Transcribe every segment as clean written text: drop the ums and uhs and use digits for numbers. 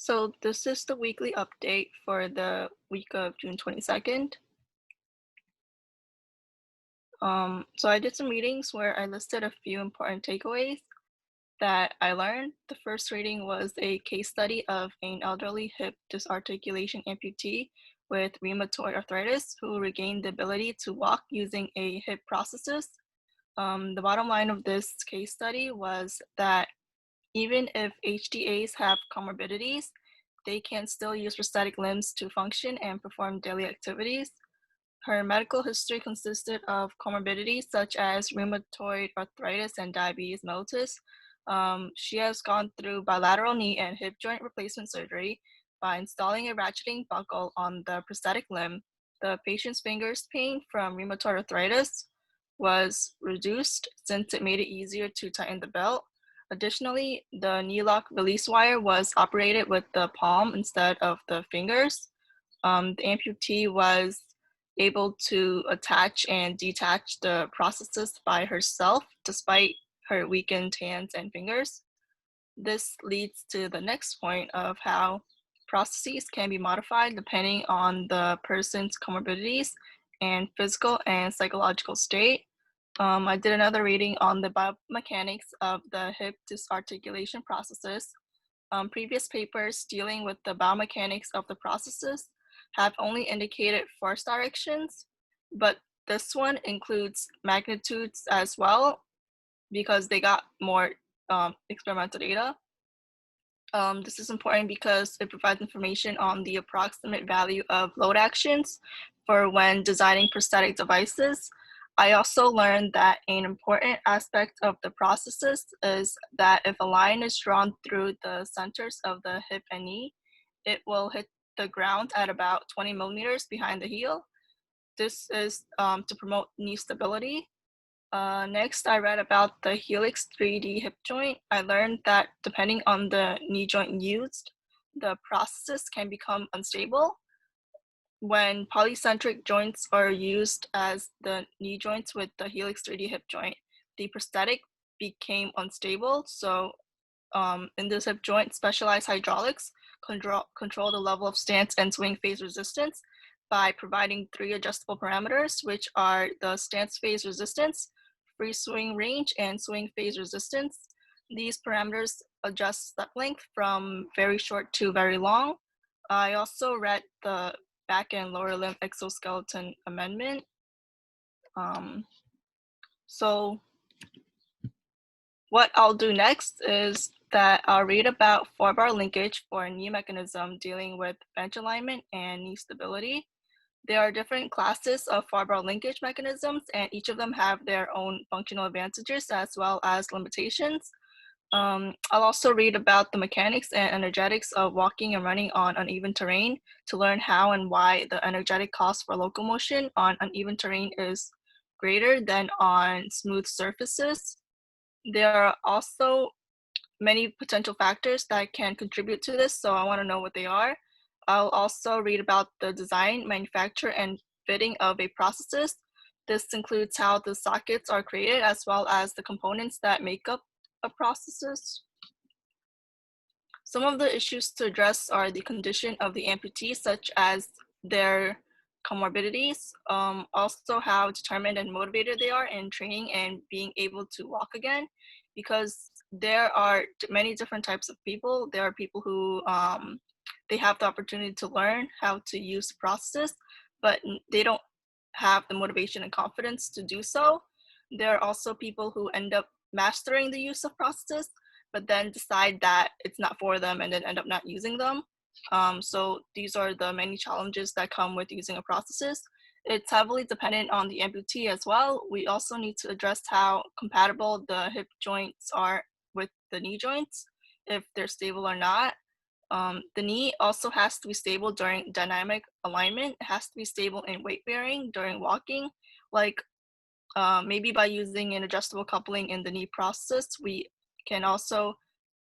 So this is the weekly update for the week of June 22nd. So I did some readings where I listed a few important takeaways that I learned. The first reading was a case study of an elderly hip disarticulation amputee with rheumatoid arthritis who regained the ability to walk using a hip prosthesis. The bottom line of this case study was that even if HDAs have comorbidities, they can still use prosthetic limbs to function and perform daily activities. Her medical history consisted of comorbidities such as rheumatoid arthritis and diabetes mellitus. She has gone through bilateral knee and hip joint replacement surgery by installing a ratcheting buckle on the prosthetic limb. The patient's fingers pain from rheumatoid arthritis was reduced since it made it easier to tighten the belt. Additionally, the knee lock release wire was operated with the palm instead of the fingers. The amputee was able to attach and detach the prosthesis by herself despite her weakened hands and fingers. This leads to the next point of how prostheses can be modified depending on the person's comorbidities and physical and psychological state. I did another reading on the biomechanics of the hip disarticulation processes. Previous papers dealing with the biomechanics of the processes have only indicated force directions, but this one includes magnitudes as well because they got more experimental data. This is important because it provides information on the approximate value of load actions for when designing prosthetic devices. I also learned that an important aspect of the processes is that if a line is drawn through the centers of the hip and knee, it will hit the ground at about 20 millimeters behind the heel. This is to promote knee stability. Next, I read about the Helix 3D hip joint. I learned that depending on the knee joint used, the prosthesis can become unstable. When polycentric joints are used as the knee joints with the Helix 3D hip joint, the prosthetic became unstable. So in this hip joint, specialized hydraulics control the level of stance and swing phase resistance by providing three adjustable parameters, which are the stance phase resistance, free swing range, and swing phase resistance. These parameters adjust step length from very short to very long. I also read the back and lower limb exoskeleton amendment. Um, so what I'll do next is that I'll read about four-bar linkage for a knee mechanism dealing with bench alignment and knee stability. There are different classes of four-bar linkage mechanisms, and each of them have their own functional advantages as well as limitations. I'll also read about the mechanics and energetics of walking and running on uneven terrain to learn how and why the energetic cost for locomotion on uneven terrain is greater than on smooth surfaces. There are also many potential factors that can contribute to this, so I want to know what they are. I'll also read about the design, manufacture, and fitting of a prosthesis. This includes how the sockets are created as well as the components that make up a prosthesis. Some of the issues to address are the condition of the amputee, such as their comorbidities, also how determined and motivated they are in training and being able to walk again, because there are many different types of people. There are people who they have the opportunity to learn how to use the process, but they don't have the motivation and confidence to do so. There are also people who end up mastering the use of processes, but then decide that it's not for them and then end up not using them. So these are the many challenges that come with using a prosthesis. It's heavily dependent on the amputee as well. We also need to address how compatible the hip joints are with the knee joints, if they're stable or not. The knee also has to be stable during dynamic alignment. It has to be stable in weight bearing during walking. Like maybe by using an adjustable coupling in the knee process, we can also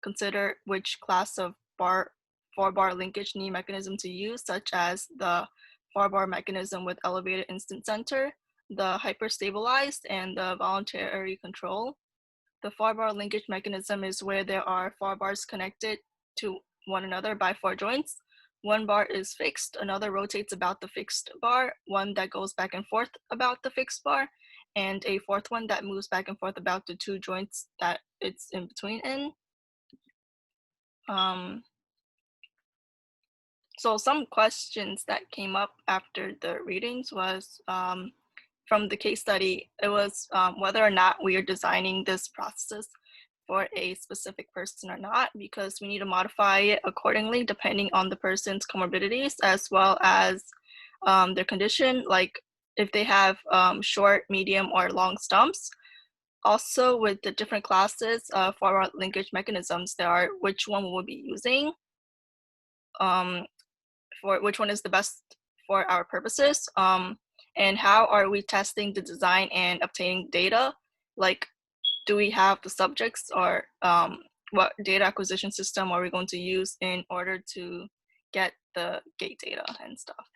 consider which class of four-bar linkage knee mechanism to use, such as the four-bar mechanism with elevated instant center, the hyperstabilized, and the voluntary control. The four-bar linkage mechanism is where there are four bars connected to one another by 4 joints. One bar is fixed, another rotates about the fixed bar, one that goes back and forth about the fixed bar, and a fourth one that moves back and forth about the 2 joints that it's in between in. Um, so some questions that came up after the readings was from the case study, it was whether or not we are designing this process for a specific person or not, because we need to modify it accordingly depending on the person's comorbidities as well as their condition, like if they have short, medium, or long stumps. Also, with the different classes for our linkage mechanisms, there are which one we will be using, for which one is the best for our purposes, and how are we testing the design and obtaining data, like do we have the subjects, or what data acquisition system are we going to use in order to get the gate data and stuff.